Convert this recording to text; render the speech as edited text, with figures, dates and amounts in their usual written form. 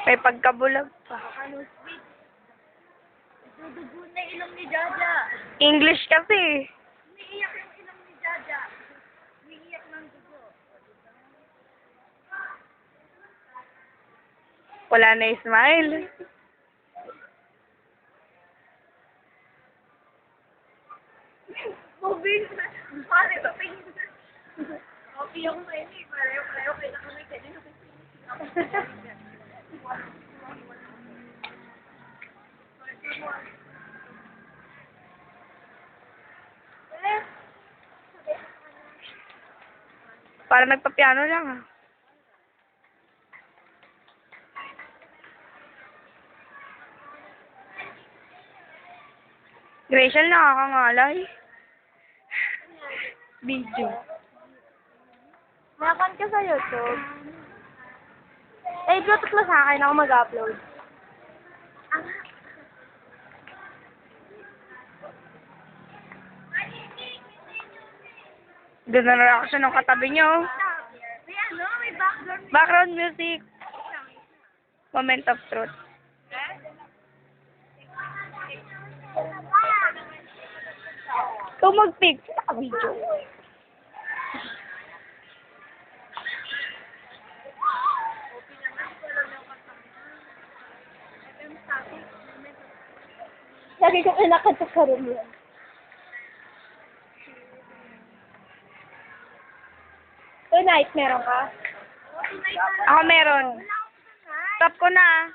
May pagkabulag pa. Ano, sweet. Dudugo na ilong ni Jaja. English kasi. Umiiyak yung ilong ni Jaja. Umiiyak ng dugo. Wala na smile. Mobile na. Pare, papingin na. Copy ako sa inyo. Pareho kayo na kami. Kanino Para nagpapiano lang ah. Rachel, nakakangalay. Video. Makan ka sa YouTube. Eh, Bluetooth mo sa akin. Ako mag-upload. Doon na reaction ng katabi niyo. May ano? May background. Background music. Moment of truth. Ikaw mag-pick sa video. Lagi ko pinakanta sa room yan. Tonight, meron ka? Ako meron. Stop ko na.